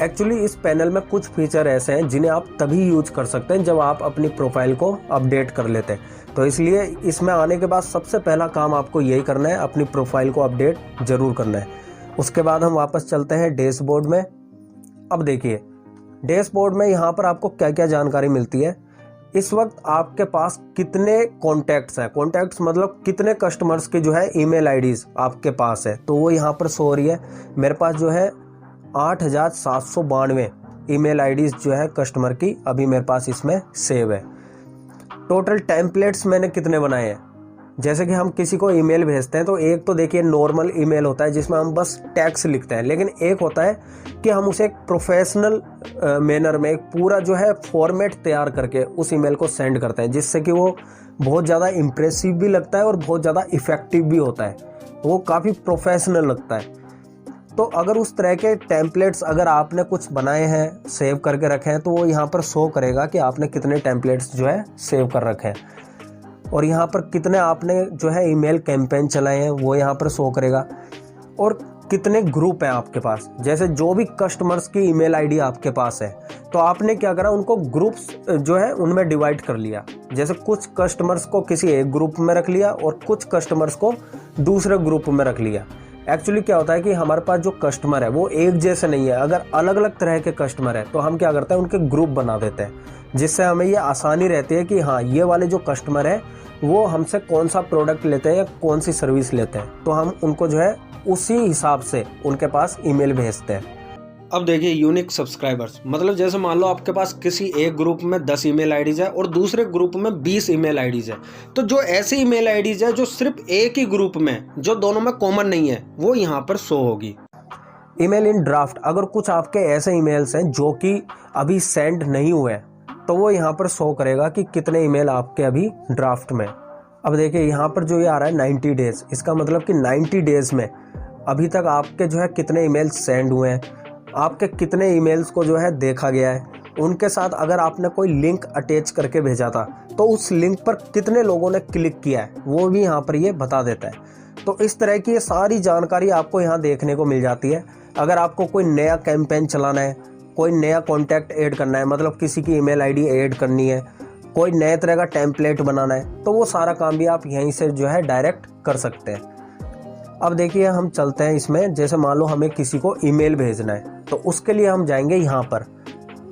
Actually इस panel में कुछ फीचर ऐसे हैं जिन्हें आप तभी यूज कर सकते हैं जब आप अपनी प्रोफाइल को अपडेट कर लेते हैं। तो इसलिए इसमें आने के बाद सबसे पहला काम आपको यही करना है, अपनी प्रोफाइल को अपडेट जरूर करना है। उसके बाद हम वापस चलते हैं डैशबोर्ड में। अब देखिए डैशबोर्ड में यहाँ पर आपको क्या क्या जानकारी मिलती है। इस वक्त आपके पास कितने कॉन्टैक्ट्स हैं, कॉन्टैक्ट्स मतलब कितने कस्टमर्स के जो है ईमेल आईडीज आपके पास है, तो वो यहाँ पर शो हो रही है। मेरे पास जो है 8792 ईमेल आईडीज जो है कस्टमर की अभी मेरे पास इसमें सेव है। टोटल टेम्पलेट्स मैंने कितने बनाए हैं, जैसे कि हम किसी को ईमेल भेजते हैं तो एक तो देखिए नॉर्मल ईमेल होता है जिसमें हम बस टेक्स्ट लिखते हैं, लेकिन एक होता है कि हम उसे एक प्रोफेशनल मैनर में एक पूरा जो है फॉर्मेट तैयार करके उस ईमेल को सेंड करते हैं, जिससे कि वो बहुत ज़्यादा इम्प्रेसिव भी लगता है और बहुत ज़्यादा इफ़ेक्टिव भी होता है, वो काफ़ी प्रोफेशनल लगता है। तो अगर उस तरह के टेम्पलेट्स अगर आपने कुछ बनाए हैं, सेव करके रखे हैं, तो वो यहाँ पर शो करेगा कि आपने कितने टेम्पलेट्स जो है सेव कर रखे हैं, और यहाँ पर कितने आपने जो है ईमेल कैंपेन चलाए हैं वो यहाँ पर शो करेगा, और कितने ग्रुप हैं आपके पास। जैसे जो भी कस्टमर्स की ईमेल आईडी आपके पास है तो आपने क्या करा, उनको ग्रुप्स जो है उनमें डिवाइड कर लिया। जैसे कुछ कस्टमर्स को किसी एक ग्रुप में रख लिया और कुछ कस्टमर्स को दूसरे ग्रुप में रख लिया। एक्चुअली क्या होता है कि हमारे पास जो कस्टमर है वो एक जैसे नहीं है, अगर अलग अलग तरह के कस्टमर है तो हम क्या करते हैं उनके ग्रुप बना देते हैं, जिससे हमें ये आसानी रहती है कि हाँ ये वाले जो कस्टमर है वो हमसे कौन सा प्रोडक्ट लेते हैं या कौन सी सर्विस लेते हैं, तो हम उनको जो है उसी हिसाब से उनके पास ईमेल भेजते हैं। अब देखिए यूनिक सब्सक्राइबर्स, मतलब जैसे मान लो आपके पास किसी एक ग्रुप में 10 ईमेल आईडीज है और दूसरे ग्रुप में 20 ईमेल आईडीज है, तो जो ऐसी ईमेल आईडीज है जो सिर्फ एक ही ग्रुप में, जो दोनों में कॉमन नहीं है, वो यहाँ पर शो होगी। ईमेल इन ड्राफ्ट, अगर कुछ आपके ऐसे ईमेल्स हैं जो कि अभी सेंड नहीं हुए तो वो यहाँ पर शो करेगा कि कितने ईमेल आपके अभी ड्राफ्ट में। अब देखिए यहाँ पर जो ये आ रहा है 90 डेज, इसका मतलब कि 90 डेज में अभी तक आपके जो है कितने ईमेल्स सेंड हुए हैं, आपके कितने ईमेल्स को जो है देखा गया है, उनके साथ अगर आपने कोई लिंक अटैच करके भेजा था तो उस लिंक पर कितने लोगों ने क्लिक किया है, वो भी यहाँ पर ये बता देता है। तो इस तरह की ये सारी जानकारी आपको यहाँ देखने को मिल जाती है। अगर आपको कोई नया कैंपेन चलाना है, कोई नया कॉन्टैक्ट ऐड करना है, मतलब किसी की ईमेल आईडी ऐड करनी है, कोई नए तरह का टेम्पलेट बनाना है, तो वो सारा काम भी आप यहीं से जो है डायरेक्ट कर सकते हैं। अब देखिए हम चलते हैं इसमें, जैसे मान लो हमें किसी को ईमेल भेजना है तो उसके लिए हम जाएंगे यहाँ पर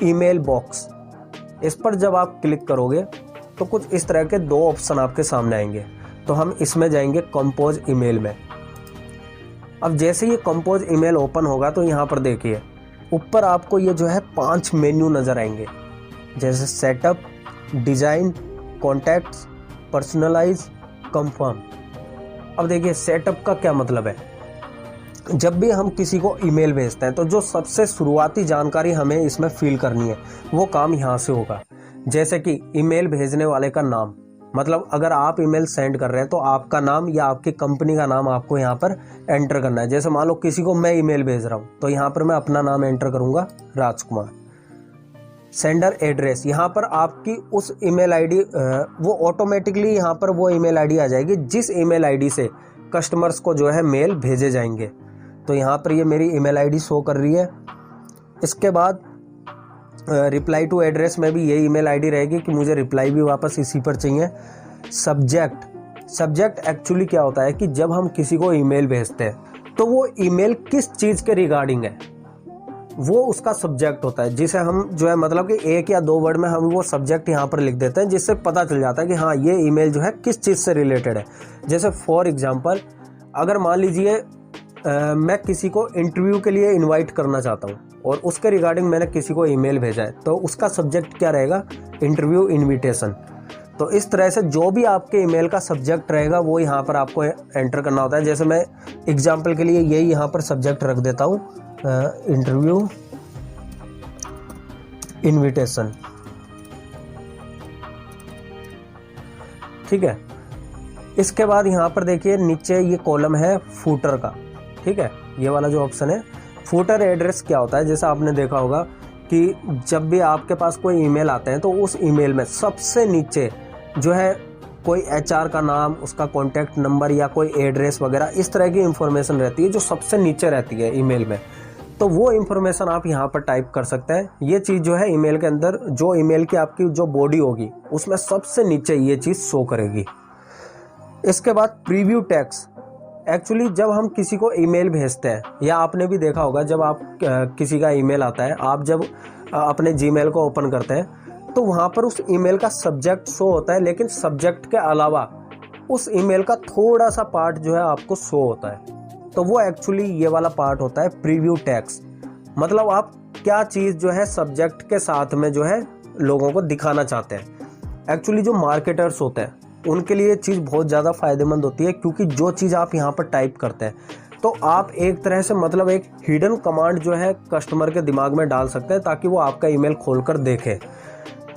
ईमेल बॉक्स। इस पर जब आप क्लिक करोगे तो कुछ इस तरह के 2 ऑप्शन आपके सामने आएंगे, तो हम इसमें जाएंगे कंपोज ईमेल में। अब जैसे ये कंपोज ईमेल ओपन होगा तो यहाँ पर देखिए ऊपर आपको ये जो है 5 मेन्यू नज़र आएंगे, जैसे setup, design, contacts, personalise, confirm. अब देखिए सेटअप का क्या मतलब है, जब भी हम किसी को ईमेल भेजते हैं तो जो सबसे शुरुआती जानकारी हमें इसमें फिल करनी है वो काम यहाँ से होगा। जैसे कि ईमेल भेजने वाले का नाम, मतलब अगर आप ईमेल सेंड कर रहे हैं तो आपका नाम या आपकी कंपनी का नाम आपको यहाँ पर एंटर करना है। जैसे मान लो किसी को मैं ईमेल भेज रहा हूँ तो यहाँ पर मैं अपना नाम एंटर करूँगा, राजकुमार। सेंडर एड्रेस, यहाँ पर आपकी उस ईमेल आईडी वो ऑटोमेटिकली यहाँ पर वो ईमेल आईडी आ जाएगी जिस ईमेल आईडी से कस्टमर्स को जो है मेल भेजे जाएंगे। तो यहाँ पर ये मेरी ईमेल आईडी शो कर रही है। इसके बाद रिप्लाई टू एड्रेस में भी यही ईमेल आईडी रहेगी कि मुझे रिप्लाई भी वापस इसी पर चाहिए। सब्जेक्ट एक्चुअली क्या होता है कि जब हम किसी को ईमेल भेजते हैं तो वो ईमेल किस चीज़ के रिगार्डिंग है वो उसका सब्जेक्ट होता है, जिसे हम जो है मतलब कि 1 या 2 वर्ड में हम वो सब्जेक्ट यहाँ पर लिख देते हैं, जिससे पता चल जाता है कि हाँ ये ईमेल जो है किस चीज़ से रिलेटेड है। जैसे फॉर एग्जांपल अगर मान लीजिए मैं किसी को इंटरव्यू के लिए इनवाइट करना चाहता हूँ और उसके रिगार्डिंग मैंने किसी को ईमेल भेजा है तो उसका सब्जेक्ट क्या रहेगा, इंटरव्यू इन्विटेशन। तो इस तरह से जो भी आपके ईमेल का सब्जेक्ट रहेगा वो यहाँ पर आपको एंटर करना होता है। जैसे मैं एग्जांपल के लिए यही यहाँ पर सब्जेक्ट रख देता हूँ, इंटरव्यू इनविटेशन। ठीक है, इसके बाद यहाँ पर देखिए नीचे ये कॉलम है फूटर का। ठीक है, ये वाला जो ऑप्शन है फूटर एड्रेस क्या होता है, जैसे आपने देखा होगा कि जब भी आपके पास कोई ईमेल आते हैं तो उस ईमेल में सबसे नीचे जो है कोई एचआर का नाम, उसका कॉन्टैक्ट नंबर या कोई एड्रेस वगैरह इस तरह की इंफॉर्मेशन रहती है जो सबसे नीचे रहती है ईमेल में। तो वो इन्फॉर्मेशन आप यहाँ पर टाइप कर सकते हैं। ये चीज़ जो है ईमेल के अंदर, जो ईमेल की आपकी जो बॉडी होगी उसमें सबसे नीचे ये चीज़ शो करेगी। इसके बाद प्रीव्यू टेक्स्ट। एक्चुअली जब हम किसी को ईमेल भेजते हैं, या आपने भी देखा होगा जब आप किसी का ईमेल आता है, आप जब अपने जीमेल को ओपन करते हैं तो वहाँ पर उस ईमेल का सब्जेक्ट शो होता है, लेकिन सब्जेक्ट के अलावा उस ईमेल का थोड़ा सा पार्ट जो है आपको शो होता है। तो वो एक्चुअली ये वाला पार्ट होता है प्रीव्यू टेक्स्ट। मतलब आप क्या चीज़ जो है सब्जेक्ट के साथ में जो है लोगों को दिखाना चाहते हैं। एक्चुअली जो मार्केटर्स होते हैं उनके लिए ये चीज़ बहुत ज़्यादा फ़ायदेमंद होती है, क्योंकि जो चीज़ आप यहाँ पर टाइप करते हैं तो आप एक तरह से मतलब एक हिडन कमांड जो है कस्टमर के दिमाग में डाल सकते हैं, ताकि वो आपका ईमेल खोलकर देखे।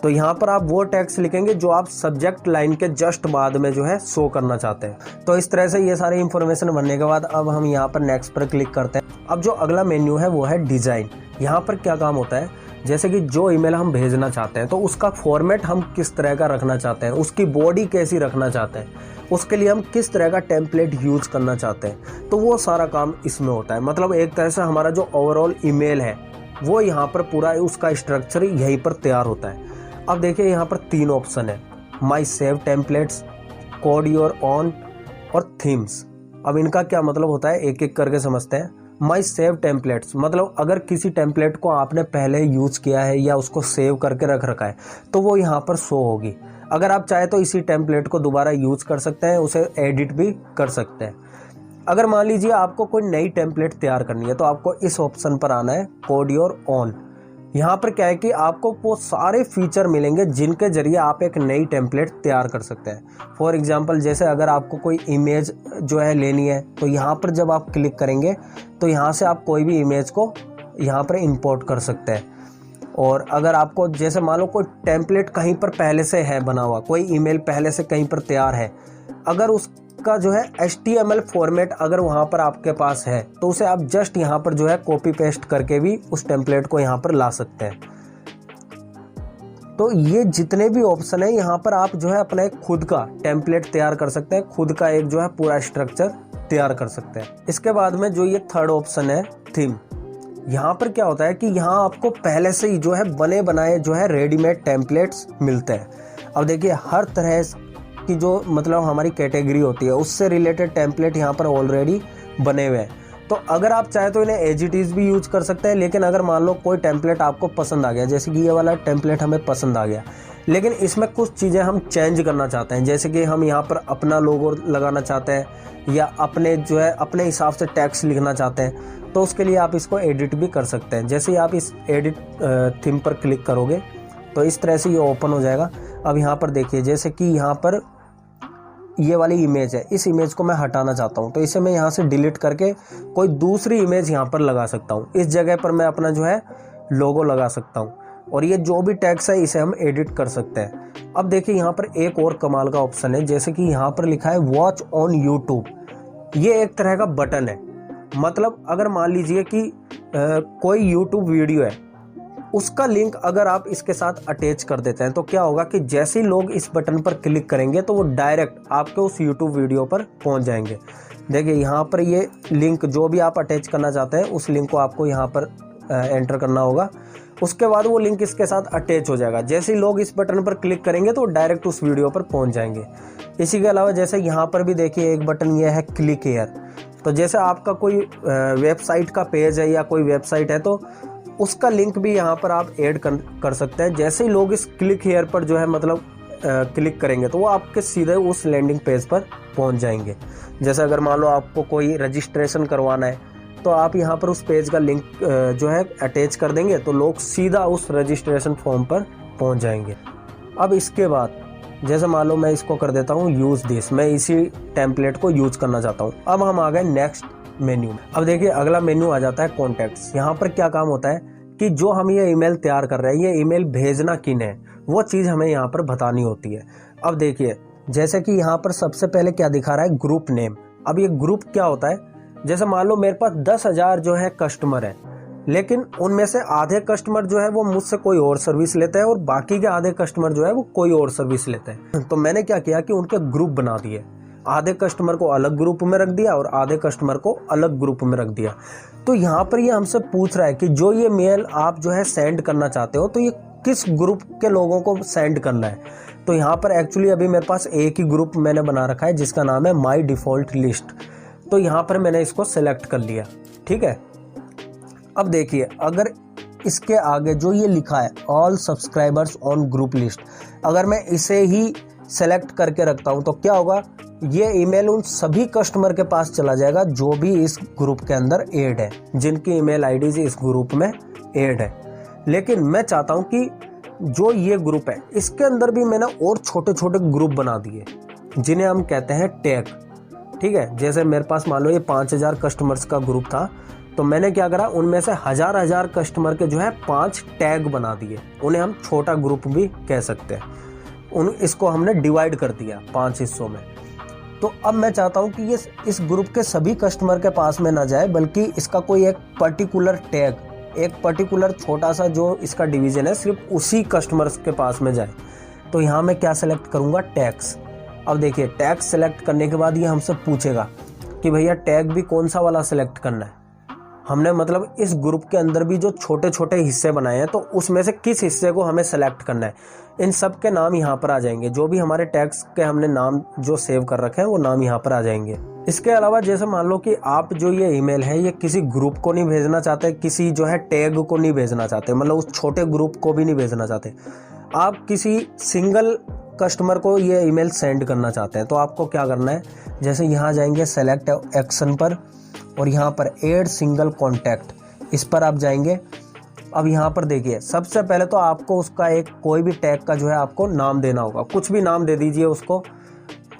तो यहाँ पर आप वो टेक्स्ट लिखेंगे जो आप सब्जेक्ट लाइन के जस्ट बाद में जो है शो करना चाहते हैं। तो इस तरह से ये सारे इन्फॉर्मेशन बनने के बाद अब हम यहाँ पर नेक्स्ट पर क्लिक करते हैं। अब जो अगला मेन्यू है वो है डिज़ाइन। यहाँ पर क्या काम होता है, जैसे कि जो ईमेल हम भेजना चाहते हैं तो उसका फॉर्मेट हम किस तरह का रखना चाहते हैं, उसकी बॉडी कैसी रखना चाहते हैं, उसके लिए हम किस तरह का टेम्पलेट यूज करना चाहते हैं, तो वो सारा काम इसमें होता है। मतलब एक तरह से हमारा जो ओवरऑल ईमेल है वो यहाँ पर पूरा उसका स्ट्रक्चर यहीं पर तैयार होता है। अब देखिए यहाँ पर 3 ऑप्शन है, my save templates, code your own और थीम्स। अब इनका क्या मतलब होता है एक एक करके समझते हैं। माई सेव टेम्पलेट्स मतलब अगर किसी टेम्पलेट को आपने पहले यूज किया है या उसको सेव करके रख रखा है तो वो यहाँ पर शो होगी। अगर आप चाहे तो इसी टेम्पलेट को दोबारा यूज कर सकते हैं, उसे एडिट भी कर सकते हैं। अगर मान लीजिए आपको कोई नई टेम्पलेट तैयार करनी है तो आपको इस ऑप्शन पर आना है, कोड योर ऑन। यहाँ पर क्या है कि आपको वो सारे फीचर मिलेंगे जिनके जरिए आप एक नई टेम्पलेट तैयार कर सकते हैं। फॉर एग्जांपल जैसे अगर आपको कोई इमेज जो है लेनी है तो यहाँ पर जब आप क्लिक करेंगे तो यहाँ से आप कोई भी इमेज को यहाँ पर इंपोर्ट कर सकते हैं। और अगर आपको जैसे मान लो कोई टेम्पलेट कहीं पर पहले से है बना हुआ, कोई ईमेल पहले से कहीं पर तैयार है, अगर उसका जो है HTML फॉर्मेट अगर वहाँ पर आपके पास है तो उसे आप जस्ट यहाँ पर जो है कॉपी पेस्ट करके भी उस टेम्पलेट को यहाँ पर ला सकते हैं। तो ये जितने भी ऑप्शन है यहाँ पर आप जो है अपना एक खुद का टेम्पलेट तैयार कर सकते हैं, खुद का एक जो है पूरा स्ट्रक्चर तैयार कर सकते हैं। इसके बाद में जो ये थर्ड ऑप्शन है थीम, यहाँ पर क्या होता है कि यहाँ आपको पहले से ही जो है बने बनाए जो है रेडीमेड टेम्पलेट्स मिलते हैं। अब देखिए हर तरह की जो मतलब हमारी कैटेगरी होती है उससे रिलेटेड टेम्पलेट यहाँ पर ऑलरेडी बने हुए हैं। तो अगर आप चाहे तो इन्हें एज इट इज़ भी यूज कर सकते हैं, लेकिन अगर मान लो कोई टेम्पलेट आपको पसंद आ गया, जैसे कि ये वाला टेम्पलेट हमें पसंद आ गया, लेकिन इसमें कुछ चीज़ें हम चेंज करना चाहते हैं, जैसे कि हम यहाँ पर अपना लोगो लगाना चाहते हैं या अपने जो है अपने हिसाब से टेक्स्ट लिखना चाहते हैं, तो उसके लिए आप इसको एडिट भी कर सकते हैं। जैसे ही आप इस एडिट थीम पर क्लिक करोगे तो इस तरह से ये ओपन हो जाएगा। अब यहाँ पर देखिए जैसे कि यहाँ पर ये वाली इमेज है, इस इमेज को मैं हटाना चाहता हूँ तो इसे मैं यहाँ से डिलीट करके कोई दूसरी इमेज यहाँ पर लगा सकता हूँ। इस जगह पर मैं अपना जो है लोगो लगा सकता हूँ और ये जो भी टेक्स्ट है इसे हम एडिट कर सकते हैं। अब देखिए यहाँ पर एक और कमाल का ऑप्शन है, जैसे कि यहाँ पर लिखा है वॉच ऑन यूट्यूब। ये एक तरह का बटन है, मतलब अगर मान लीजिए कि कोई यूट्यूब वीडियो है, उसका लिंक अगर आप इसके साथ अटैच कर देते हैं तो क्या होगा कि जैसे ही लोग इस बटन पर क्लिक करेंगे तो वो डायरेक्ट आपके उस यूट्यूब वीडियो पर पहुंच जाएंगे। देखिए यहाँ पर ये लिंक जो भी आप अटैच करना चाहते हैं उस लिंक को आपको यहाँ पर एंटर करना होगा। उसके बाद वो लिंक इसके साथ अटैच हो जाएगा। जैसे ही लोग इस बटन पर क्लिक करेंगे तो डायरेक्ट उस वीडियो पर पहुँच जाएंगे। इसी के अलावा जैसे यहाँ पर भी देखिए एक बटन ये है क्लिक हियर। तो जैसे आपका कोई वेबसाइट का पेज है या कोई वेबसाइट है तो उसका लिंक भी यहाँ पर आप ऐड कर सकते हैं। जैसे ही लोग इस क्लिक हियर पर जो है मतलब क्लिक करेंगे तो वो आपके सीधे उस लैंडिंग पेज पर पहुँच जाएंगे। जैसे अगर मान लो आपको कोई रजिस्ट्रेशन करवाना है तो आप यहाँ पर उस पेज का लिंक जो है अटैच कर देंगे तो लोग सीधा उस रजिस्ट्रेशन फॉर्म पर पहुँच जाएंगे। अब इसके बाद जैसे मान लो मैं इसको कर देता हूँ यूज़ दिस, मैं इसी टेम्पलेट को यूज करना चाहता हूँ। अब हम आ गए नेक्स्ट मेन्यू में। अब देखिए अगला मेन्यू आ जाता है कॉन्टैक्ट्स। यहाँ पर क्या काम होता है कि जो हम ये ईमेल तैयार कर रहे हैं, ये ईमेल भेजना किन है, वो चीज़ हमें यहाँ पर बतानी होती है। अब देखिए जैसे कि यहाँ पर सबसे पहले क्या दिखा रहा है, ग्रुप नेम। अब ये ग्रुप क्या होता है, जैसे मान लो मेरे पास 10,000 जो है कस्टमर है, लेकिन उनमें से आधे कस्टमर जो है वो मुझसे कोई और सर्विस लेते हैं और बाकी के आधे कस्टमर जो है वो कोई और सर्विस लेते हैं। तो मैंने क्या किया कि उनके ग्रुप बना दिए। आधे कस्टमर को अलग ग्रुप में रख दिया और आधे कस्टमर को अलग ग्रुप में रख दिया। तो यहाँ पर ये हमसे पूछ रहा है कि जो ये मेल आप जो है सेंड करना चाहते हो तो ये किस ग्रुप के लोगों को सेंड करना है। तो यहाँ पर एक्चुअली अभी मेरे पास एक ही ग्रुप मैंने बना रखा है जिसका नाम है माई डिफ़ॉल्ट लिस्ट। तो यहाँ पर मैंने इसको सेलेक्ट कर लिया। ठीक है, अब देखिए अगर इसके आगे जो ये लिखा है all subscribers on group list, अगर मैं इसे ही सेलेक्ट करके रखता हूँ तो क्या होगा, ये ईमेल उन सभी कस्टमर के पास चला जाएगा जो भी इस ग्रुप के अंदर ऐड है, जिनकी ईमेल आईडीज इस ग्रुप में ऐड है। लेकिन मैं चाहता हूँ कि जो ये ग्रुप है इसके अंदर भी मैंने और छोटे छोटे ग्रुप बना दिए जिन्हें हम कहते हैं टैग। ठीक है, जैसे मेरे पास मान लो ये 5000 कस्टमर्स का ग्रुप था, तो मैंने क्या करा, उनमें से हजार कस्टमर के जो है 5 टैग बना दिए, उन्हें हम छोटा ग्रुप भी कह सकते हैं। इसको हमने डिवाइड कर दिया 5 हिस्सों में। तो अब मैं चाहता हूं कि ये इस ग्रुप के सभी कस्टमर के पास में ना जाए, बल्कि इसका कोई एक पर्टिकुलर टैग, एक पर्टिकुलर छोटा सा जो इसका डिवीजन है सिर्फ उसी कस्टमर्स के पास में जाए। तो यहाँ मैं क्या सेलेक्ट करूँगा, टैग्स। अब देखिए टैग सेलेक्ट करने के बाद ये हमसे पूछेगा कि भैया टैग भी कौन सा वाला सेलेक्ट करना है। हमने मतलब इस ग्रुप के अंदर भी जो छोटे छोटे हिस्से बनाए हैं तो उसमें से किस हिस्से को हमें सेलेक्ट करना है। इन सब के नाम यहाँ पर आ जाएंगे, जो भी हमारे टैग्स के हमने नाम जो सेव कर रखे हैं वो नाम यहाँ पर आ जाएंगे। इसके अलावा जैसे मान लो कि आप जो ये ईमेल है ये किसी ग्रुप को नहीं भेजना चाहते, किसी जो है टैग को नहीं भेजना चाहते, मतलब उस छोटे ग्रुप को भी नहीं भेजना चाहते, आप किसी सिंगल कस्टमर को ये ईमेल सेंड करना चाहते हैं, तो आपको क्या करना है, जैसे यहाँ जाएंगे सेलेक्ट एक्शन पर और यहाँ पर ऐड सिंगल कॉन्टैक्ट, इस पर आप जाएंगे। अब यहाँ पर देखिए सबसे पहले तो आपको उसका एक कोई भी टैग का जो है आपको नाम देना होगा, कुछ भी नाम दे दीजिए उसको।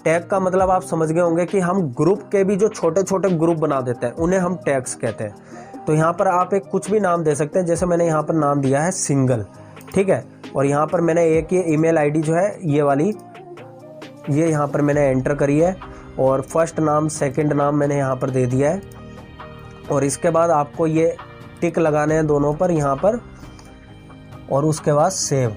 टैग का मतलब आप समझ गए होंगे कि हम ग्रुप के भी जो छोटे छोटे ग्रुप बना देते हैं उन्हें हम टैग्स कहते हैं। तो यहाँ पर आप एक कुछ भी नाम दे सकते हैं, जैसे मैंने यहाँ पर नाम दिया है सिंगल। ठीक है, और यहाँ पर मैंने एक ये ईमेल आईडी जो है ये वाली, ये यहाँ पर मैंने एंटर करी है और फर्स्ट नाम सेकंड नाम मैंने यहाँ पर दे दिया है। और इसके बाद आपको ये टिक लगाने हैं दोनों पर यहाँ पर, और उसके बाद सेव।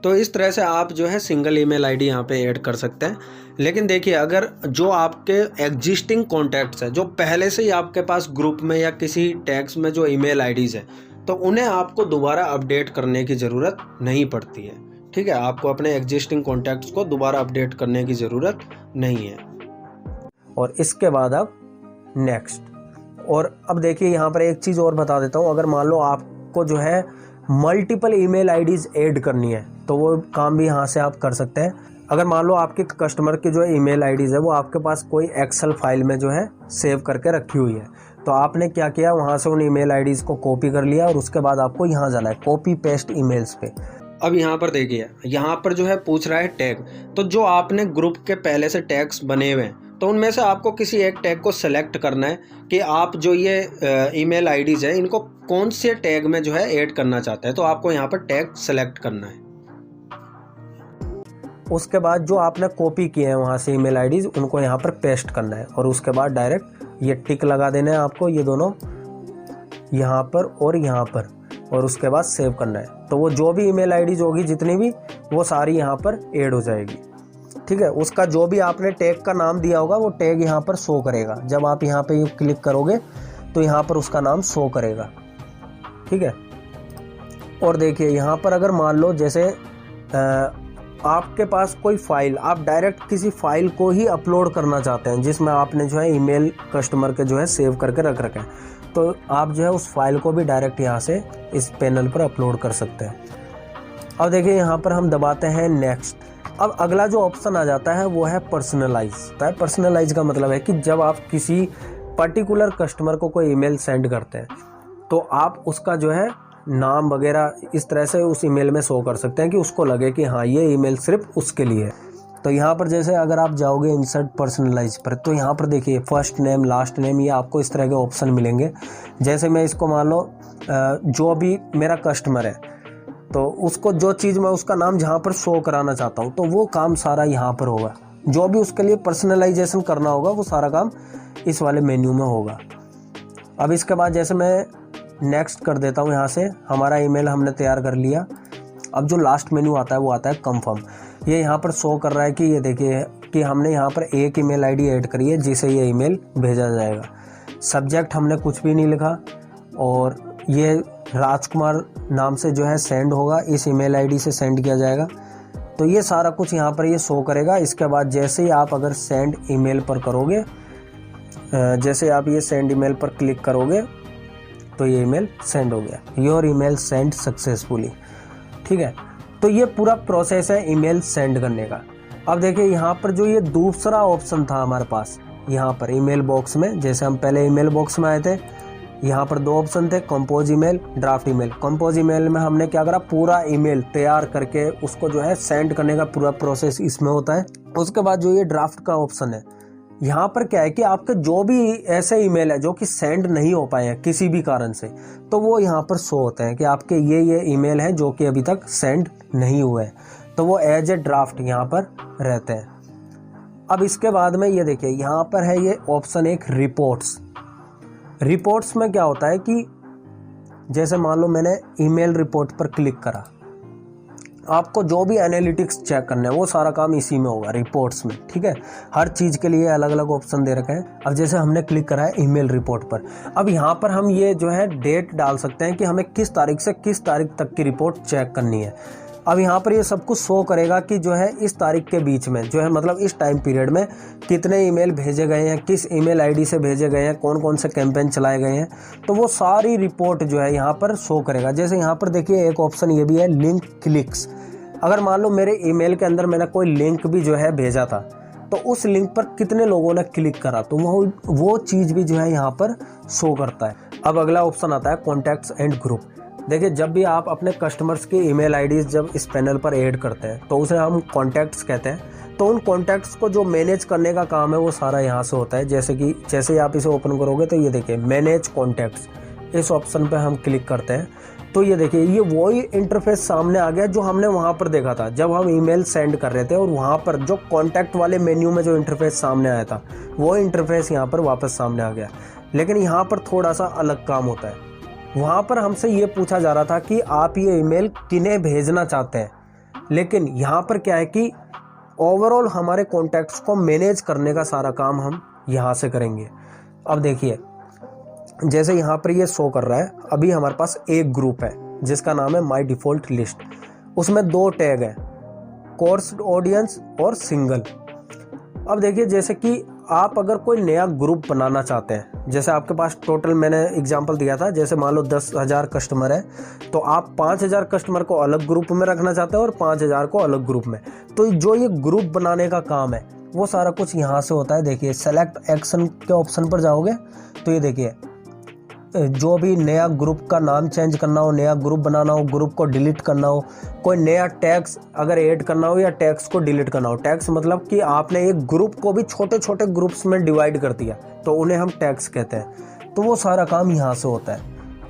तो इस तरह से आप जो है सिंगल ईमेल आईडी यहाँ पे ऐड कर सकते हैं। लेकिन देखिए अगर जो आपके एग्जिस्टिंग कॉन्टैक्ट्स हैं, जो पहले से ही आपके पास ग्रुप में या किसी टैग्स में जो ईमेल आईडीज़ हैं, तो उन्हें आपको दोबारा अपडेट करने की ज़रूरत नहीं पड़ती है। ठीक है, आपको अपने एग्जिस्टिंग कॉन्टैक्ट्स को दोबारा अपडेट करने की ज़रूरत नहीं है। और इसके बाद अब नेक्स्ट। और अब देखिए यहाँ पर एक चीज़ और बता देता हूँ, अगर मान लो आपको जो है मल्टीपल ईमेल आईडीज़ ऐड करनी है तो वो काम भी यहाँ से आप कर सकते हैं। अगर मान लो आपके कस्टमर की जो ईमेल आईडीज़ है वो आपके पास कोई एक्सेल फाइल में जो है सेव करके रखी हुई है, तो आपने क्या किया, वहाँ से उन ईमेल आईडीज़ को कॉपी कर लिया और उसके बाद आपको यहाँ जाना है कॉपी पेस्ट ईमेल्स पे। अब यहाँ पर देखिए यहाँ पर जो है पूछ रहा है टैग, तो जो आपने ग्रुप के पहले से टैग्स बने हुए हैं तो उनमें से आपको किसी एक टैग को सेलेक्ट करना है कि आप जो ये ईमेल आईडीज़ है इनको कौन से टैग में जो है ऐड करना चाहते हैं। तो आपको यहाँ पर टैग सेलेक्ट करना है। उसके बाद जो आपने कॉपी किए हैं वहाँ से ईमेल आईडीज़ उनको यहाँ पर पेस्ट करना है और उसके बाद डायरेक्ट ये टिक लगा देना है आपको, ये दोनों यहाँ पर और यहाँ पर, और उसके बाद सेव करना है। तो वो जो भी ईमेल आईडीज़ होगी जितनी भी, वो सारी यहाँ पर ऐड हो जाएगी। ठीक है, उसका जो भी आपने टैग का नाम दिया होगा वो टैग यहाँ पर शो करेगा। जब आप यहाँ पे क्लिक करोगे तो यहाँ पर उसका नाम शो करेगा। ठीक है, और देखिए यहाँ पर अगर मान लो जैसे आपके पास कोई फाइल, आप डायरेक्ट किसी फाइल को ही अपलोड करना चाहते हैं जिसमें आपने जो है ईमेल कस्टमर के जो है सेव करके रख रखे हैं, तो आप जो है उस फाइल को भी डायरेक्ट यहाँ से इस पैनल पर अपलोड कर सकते हैं। अब देखिए यहाँ पर हम दबाते हैं नेक्स्ट। अब अगला जो ऑप्शन आ जाता है वो है पर्सनलाइज। पर्सनलाइज का मतलब है कि जब आप किसी पर्टिकुलर कस्टमर को कोई ईमेल सेंड करते हैं तो आप उसका जो है नाम वगैरह इस तरह से उस ईमेल में शो कर सकते हैं कि उसको लगे कि हाँ ये ईमेल सिर्फ उसके लिए है। तो यहाँ पर जैसे अगर आप जाओगे इंसर्ट पर्सनलाइज पर, तो यहाँ पर देखिए फर्स्ट नेम लास्ट नेम, ये आपको इस तरह के ऑप्शन मिलेंगे। जैसे मैं इसको मान लो जो भी मेरा कस्टमर है तो उसको जो चीज़ मैं उसका नाम जहाँ पर शो कराना चाहता हूँ तो वो काम सारा यहाँ पर होगा। जो भी उसके लिए पर्सनलाइजेशन करना होगा वो सारा काम इस वाले मेन्यू में होगा। अब इसके बाद जैसे मैं नेक्स्ट कर देता हूँ, यहाँ से हमारा ईमेल हमने तैयार कर लिया। अब जो लास्ट मेन्यू आता है वो आता है कंफर्म। ये यहाँ पर शो कर रहा है कि ये देखिए कि हमने यहाँ पर एक ईमेल आईडी ऐड करी है जिसे ये ईमेल भेजा जाएगा। सब्जेक्ट हमने कुछ भी नहीं लिखा और ये राजकुमार नाम से जो है सेंड होगा, इस ईमेल आईडी से सेंड किया जाएगा। तो ये सारा कुछ यहाँ पर ये शो करेगा। इसके बाद जैसे ही आप अगर सेंड ईमेल पर करोगे, जैसे आप ये सेंड ईमेल पर क्लिक करोगे तो ये ईमेल सेंड हो गया, योर ईमेल सेंड सक्सेसफुली। ठीक है, तो ये पूरा प्रोसेस है ईमेल सेंड करने का। अब देखिए यहाँ पर जो ये दूसरा ऑप्शन था हमारे पास, यहाँ पर ईमेल बॉक्स में, जैसे हम पहले ईमेल बॉक्स में आए थे, यहाँ पर दो ऑप्शन थे, compose email, draft email. Compose email में हमने क्या करा, पूरा ईमेल तैयार करके उसको जो है सेंड करने का पूरा प्रोसेस इसमें होता है। उसके बाद जो ये ड्राफ्ट का ऑप्शन है, यहाँ पर क्या है कि आपके जो भी ऐसे ईमेल है जो कि सेंड नहीं हो पाए हैं किसी भी कारण से, तो वो यहाँ पर शो होते हैं कि आपके ये ईमेल हैं जो कि अभी तक सेंड नहीं हुए हैं, तो वो एज ए ड्राफ्ट यहाँ पर रहते हैं। अब इसके बाद में ये देखिए यहाँ पर है ये ऑप्शन एक रिपोर्ट्स। रिपोर्ट्स में क्या होता है कि जैसे मान लो मैंने ईमेल रिपोर्ट पर क्लिक करा, आपको जो भी एनालिटिक्स चेक करना है वो सारा काम इसी में होगा, रिपोर्ट्स में। ठीक है, हर चीज़ के लिए अलग अलग ऑप्शन दे रखे हैं। अब जैसे हमने क्लिक करा है ईमेल रिपोर्ट पर, अब यहाँ पर हम ये जो है डेट डाल सकते हैं कि हमें किस तारीख से किस तारीख तक की रिपोर्ट चेक करनी है। अब यहाँ पर ये सब कुछ शो करेगा कि जो है इस तारीख के बीच में जो है, मतलब इस टाइम पीरियड में कितने ईमेल भेजे गए हैं, किस ईमेल आईडी से भेजे गए हैं, कौन कौन से कैंपेन चलाए गए हैं, तो वो सारी रिपोर्ट जो है यहाँ पर शो करेगा। जैसे यहाँ पर देखिए एक ऑप्शन ये भी है लिंक क्लिक्स। अगर मान लो मेरे ईमेल के अंदर मैंने कोई लिंक भी जो है भेजा था, तो उस लिंक पर कितने लोगों ने क्लिक करा, तो वो चीज़ भी जो है यहाँ पर शो करता है। अब अगला ऑप्शन आता है कॉन्टैक्ट्स एंड ग्रुप। देखिए जब भी आप अपने कस्टमर्स की ईमेल आईडीज़ जब इस पैनल पर ऐड करते हैं तो उसे हम कॉन्टैक्ट्स कहते हैं। तो उन कॉन्टैक्ट्स को जो मैनेज करने का काम है वो सारा यहाँ से होता है। जैसे ही आप इसे ओपन करोगे तो ये देखिए मैनेज कॉन्टैक्ट्स, इस ऑप्शन पे हम क्लिक करते हैं तो ये देखिए ये वही इंटरफेस सामने आ गया जो हमने वहाँ पर देखा था जब हम ईमेल सेंड कर रहे थे, और वहाँ पर जो कॉन्टैक्ट वाले मेन्यू में जो इंटरफेस सामने आया था वो इंटरफेस यहाँ पर वापस सामने आ गया। लेकिन यहाँ पर थोड़ा सा अलग काम होता है। वहाँ पर हमसे ये पूछा जा रहा था कि आप ये ईमेल किन्हें भेजना चाहते हैं, लेकिन यहाँ पर क्या है कि ओवरऑल हमारे कॉन्टैक्ट्स को मैनेज करने का सारा काम हम यहाँ से करेंगे। अब देखिए जैसे यहाँ पर ये शो कर रहा है, अभी हमारे पास एक ग्रुप है जिसका नाम है माय डिफ़ॉल्ट लिस्ट। उसमें दो टैग हैं, कोर्स ऑडियंस और सिंगल। अब देखिए जैसे कि आप अगर कोई नया ग्रुप बनाना चाहते हैं, जैसे आपके पास टोटल मैंने एग्जांपल दिया था, जैसे मान लो 10,000 कस्टमर है तो आप 5,000 कस्टमर को अलग ग्रुप में रखना चाहते हैं और 5,000 को अलग ग्रुप में। तो जो ये ग्रुप बनाने का काम है वो सारा कुछ यहाँ से होता है। देखिए सेलेक्ट एक्शन के ऑप्शन पर जाओगे तो ये देखिए जो भी नया ग्रुप का नाम चेंज करना हो, नया ग्रुप बनाना हो, ग्रुप को डिलीट करना हो, कोई नया टैग्स अगर ऐड करना हो या टैग्स को डिलीट करना हो। टैग्स मतलब कि आपने एक ग्रुप को भी छोटे छोटे ग्रुप्स में डिवाइड कर दिया तो उन्हें हम टैग्स कहते हैं। तो वो सारा काम यहाँ से होता है।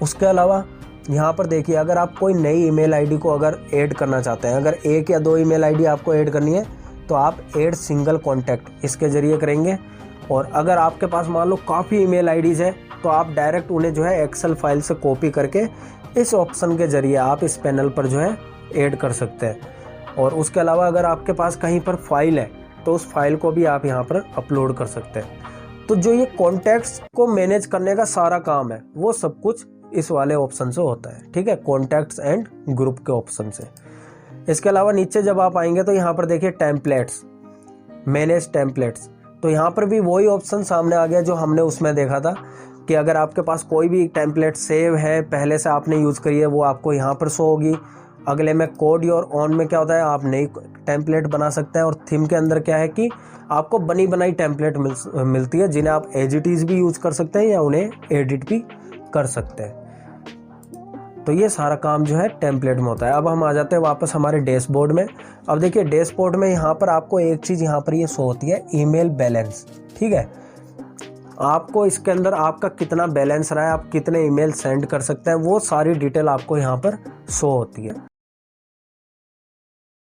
उसके अलावा यहाँ पर देखिए अगर आप कोई नई ईमेल आईडी को अगर ऐड करना चाहते हैं, अगर एक या दो ईमेल आईडी आपको ऐड करनी है तो आप ऐड सिंगल कॉन्टैक्ट इसके ज़रिए करेंगे। और अगर आपके पास मान लो काफ़ी ईमेल आईडीज़ है तो आप डायरेक्ट उन्हें जो है एक्सेल फाइल से कॉपी करके इस ऑप्शन के ज़रिए आप इस पैनल पर जो है ऐड कर सकते हैं। और उसके अलावा अगर आपके पास कहीं पर फाइल है तो उस फाइल को भी आप यहाँ पर अपलोड कर सकते हैं। तो जो ये कॉन्टैक्ट्स को मैनेज करने का सारा काम है वो सब कुछ इस वाले ऑप्शन से होता है। ठीक है, कॉन्टैक्ट्स एंड ग्रुप के ऑप्शन से। इसके अलावा नीचे जब आप आएंगे तो यहाँ पर देखिए टेम्पलेट्स, मैनेज टेम्पलेट्स। तो यहाँ पर भी वही ऑप्शन सामने आ गया जो हमने उसमें देखा था कि अगर आपके पास कोई भी टेम्पलेट सेव है, पहले से आपने यूज़ करी है, वो आपको यहाँ पर शो होगी। अगले में कोड योर ऑन में क्या होता है, आप नई टेम्पलेट बना सकते हैं। और थीम के अंदर क्या है कि आपको बनी बनाई टेम्पलेट मिलती है जिन्हें आप एज इट इज़ भी यूज़ कर सकते हैं या उन्हें एडिट भी कर सकते हैं। तो ये सारा काम जो है टेम्पलेट में होता है। अब हम आ जाते हैं वापस हमारे डैशबोर्ड में। अब देखिए डैशबोर्ड में यहाँ पर आपको एक चीज़ यहाँ पर ये शो होती है, ईमेल बैलेंस। ठीक है, आपको इसके अंदर आपका कितना बैलेंस रहा है, आप कितने ईमेल सेंड कर सकते हैं, वो सारी डिटेल आपको यहाँ पर शो होती है।